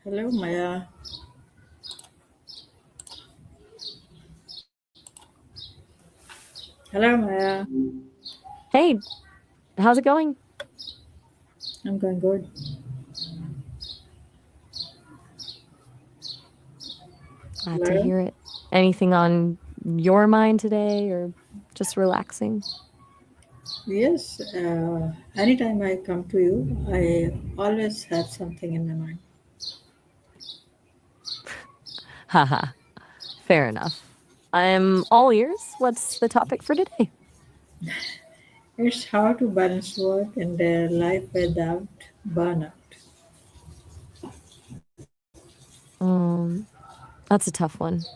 Hello, Maya. Hello, Maya. Hey, how's it going? I'm going good. Glad to Hello. hear it. Anything on your mind today or just relaxing? Yes, anytime I come to you, I always have something in my mind. Haha, fair enough. I'm all ears. What's the topic for today? It's how to balance work and life without burnout. Um, that's a tough one.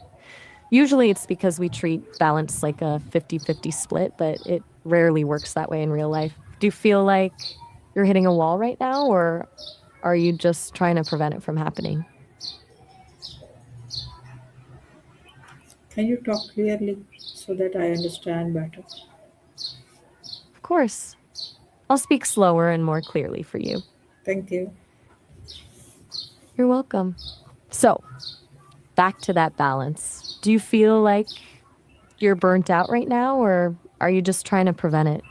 Usually it's because we treat balance like a 50-50 split, but it rarely works that way in real life. Do you feel like you're hitting a wall right now, or are you just trying to prevent it from happening? Can you talk clearly so that I understand better? Of course. I'll speak slower and more clearly for you. Thank you. You're welcome. So, back to that balance. Do you feel like you're burnt out right now, or are you just trying to prevent it?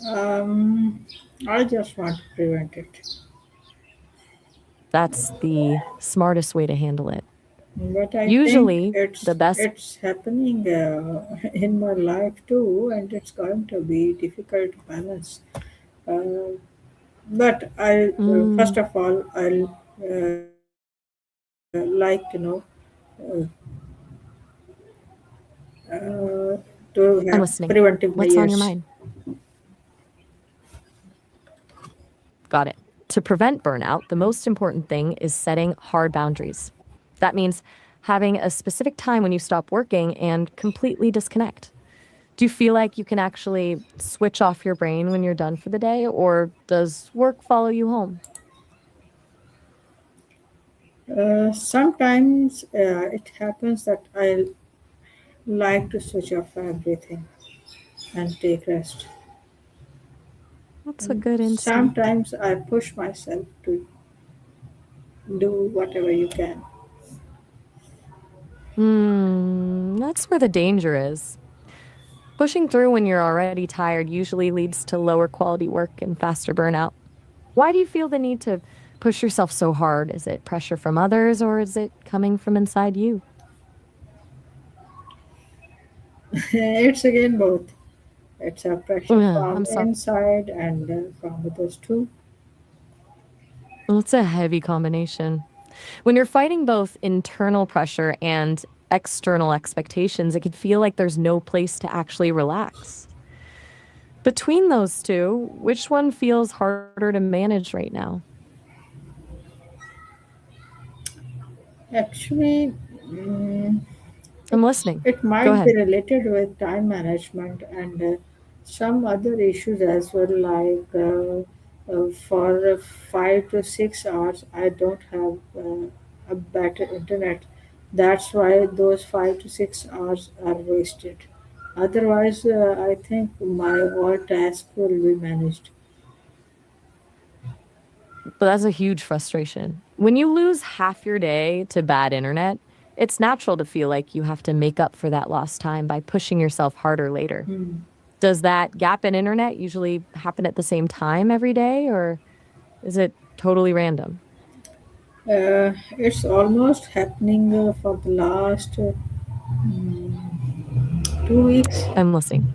Um, I just want to prevent it. That's the smartest way to handle it. But I think Usually, the it's best. it's happening in my life too, and it's going to be difficult to balance. Uh, but I first Mm, of all I'll like to know uh, to I'm have listening. preventive What's on your measures. mind? Got it. To prevent burnout, the most important thing is setting hard boundaries. That means having a specific time when you stop working and completely disconnect. Do you feel like you can actually switch off your brain when you're done for the day, or does work follow you home? Sometimes it happens that I like to switch off everything and take rest. That's a And good instinct. sometimes I push myself to do whatever you can. That's where the danger is. Pushing through when you're already tired usually leads to lower quality work and faster burnout. Why do you feel the need to push yourself so hard? Is it pressure from others or is it coming from inside you? It's again both. It's a pressure Ugh, from I'm sorry. inside and from others too. Well, it's a heavy combination. When you're fighting both internal pressure and external expectations, it can feel like there's no place to actually relax. Between those two, which one feels harder to manage right now? Actually, mm, I'm it, listening. it Go might be ahead. related with time management and some other issues as well, like for 5 to 6 hours, I don't have a better internet. That's why those 5 to 6 hours are wasted. Otherwise, I think my whole task will be managed. But that's a huge frustration. When you lose half your day to bad internet, it's natural to feel like you have to make up for that lost time by pushing yourself harder later. Hmm. Does that gap in internet usually happen at the same time every day, or is it totally random? It's almost happening for the last 2 weeks. I'm listening.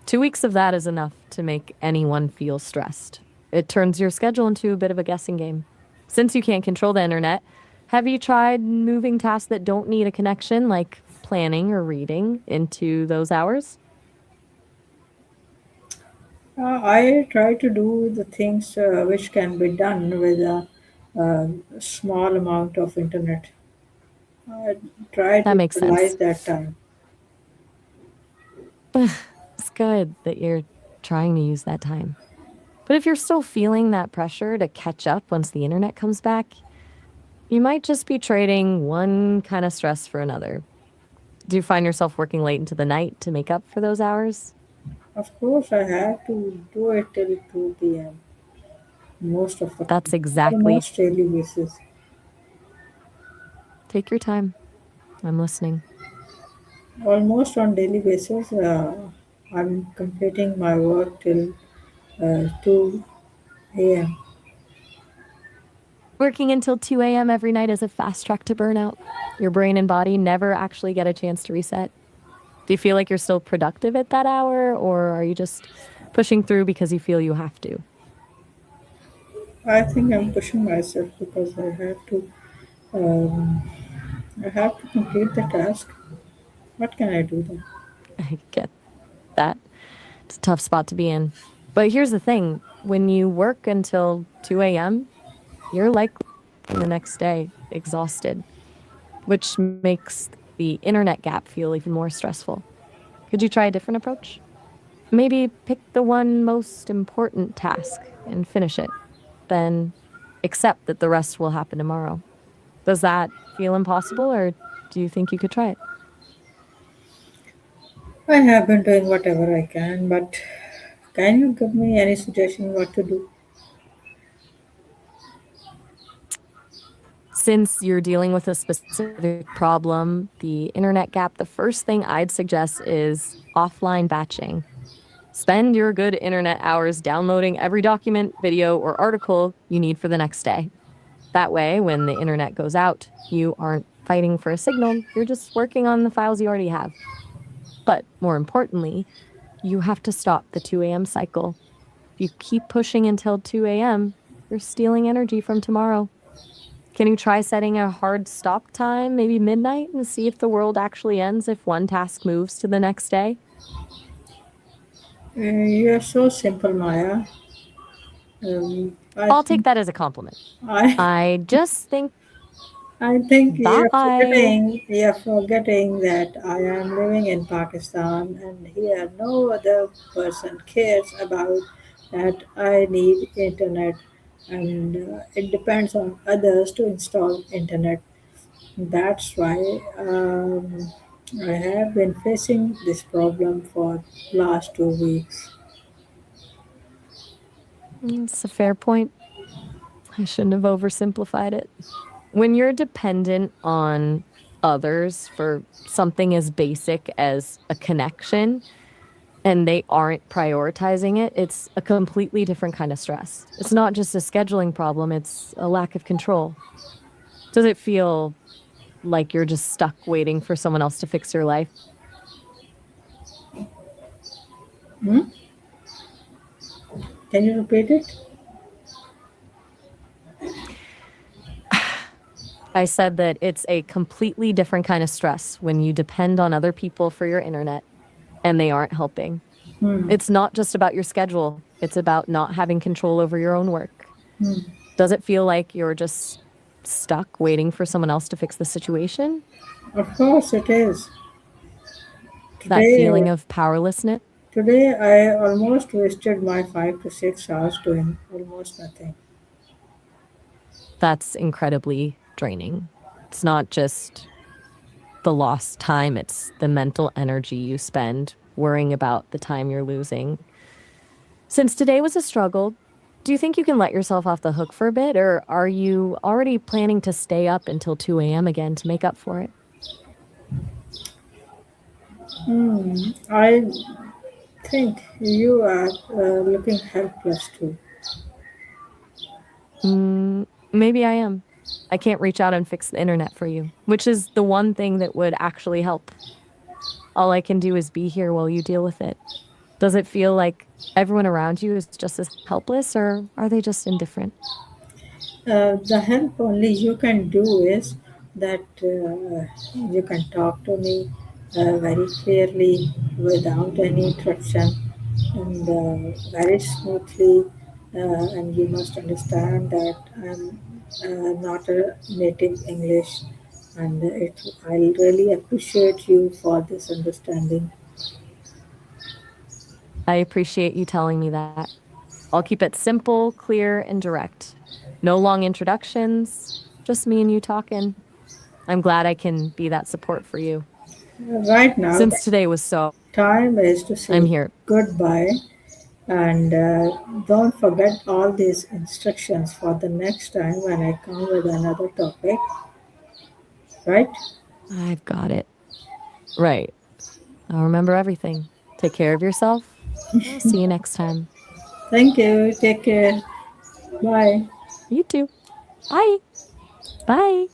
2 weeks of that is enough to make anyone feel stressed. It turns your schedule into a bit of a guessing game. Since you can't control the internet, have you tried moving tasks that don't need a connection, like planning or reading, into those hours? I try to do the things which can be done with a small amount of internet. I try That to makes utilize sense. that time. It's good that you're trying to use that time. But if you're still feeling that pressure to catch up once the internet comes back, you might just be trading one kind of stress for another. Do you find yourself working late into the night to make up for those hours? Of course, I have to do it till 2 p.m. most of the That's time, exactly. almost daily basis. Take your time. I'm listening. Almost on daily basis, I'm completing my work till 2 a.m. Working until 2 a.m. every night is a fast track to burnout. Your brain and body never actually get a chance to reset. Do you feel like you're still productive at that hour, or are you just pushing through because you feel you have to? I think I'm pushing myself because um, I have to complete the task. What can I do then? I get that. It's a tough spot to be in. But here's the thing, when you work until 2 a.m., you're likely the next day exhausted, which makes the internet gap feel even more stressful. Could you try a different approach? Maybe pick the one most important task and finish it, then accept that the rest will happen tomorrow. Does that feel impossible, or do you think you could try it? I have been doing whatever I can, but can you give me any suggestion what to do? Since you're dealing with a specific problem, the internet gap, the first thing I'd suggest is offline batching. Spend your good internet hours downloading every document, video, or article you need for the next day. That way, when the internet goes out, you aren't fighting for a signal, you're just working on the files you already have. But more importantly, you have to stop the 2 a.m. cycle. If you keep pushing until 2 a.m., you're stealing energy from tomorrow. Can you try setting a hard stop time, maybe midnight, and see if the world actually ends if one task moves to the next day? You are so simple, Maya. I I'll think take that as a compliment. I I just think I think bye. you're forgetting that I am living in Pakistan and here no other person cares about that I need internet and it depends on others to install internet. That's why I have been facing this problem for last 2 weeks. It's a fair point. I shouldn't have oversimplified it. When you're dependent on others for something as basic as a connection and they aren't prioritizing it, it's a completely different kind of stress. It's not just a scheduling problem, it's a lack of control. Does it feel like you're just stuck waiting for someone else to fix your life? Hmm? Can you repeat it? I said that it's a completely different kind of stress when you depend on other people for your internet and they aren't helping. Hmm. It's not just about your schedule, it's about not having control over your own work. Hmm. Does it feel like you're just stuck waiting for someone else to fix the situation? Of course it is. That Today feeling of powerlessness? Today I almost wasted my 5 to 6 hours doing almost nothing. That's incredibly draining. It's not just the lost time, it's the mental energy you spend worrying about the time you're losing. Since today was a struggle, do you think you can let yourself off the hook for a bit, or are you already planning to stay up until 2 a.m. again to make up for it? I think you are looking helpless too. Maybe I am. I can't reach out and fix the internet for you, which is the one thing that would actually help. All I can do is be here while you deal with it. Does it feel like everyone around you is just as helpless, or are they just indifferent? The help only you can do is that you can talk to me very clearly without any interruption and very smoothly. And you must understand that I'm not a native English, and I really appreciate you for this understanding. I appreciate you telling me that. I'll keep it simple, clear, and direct. No long introductions, just me and you talking. I'm glad I can be that support for you. Right now, the Since today was so, time is to say I'm here. goodbye. And don't forget all these instructions for the next time when I come with another topic, right? I've got it. Right. I'll remember everything. Take care of yourself. I'll see you next time. Thank you. Take care. Bye. You too. Bye. Bye.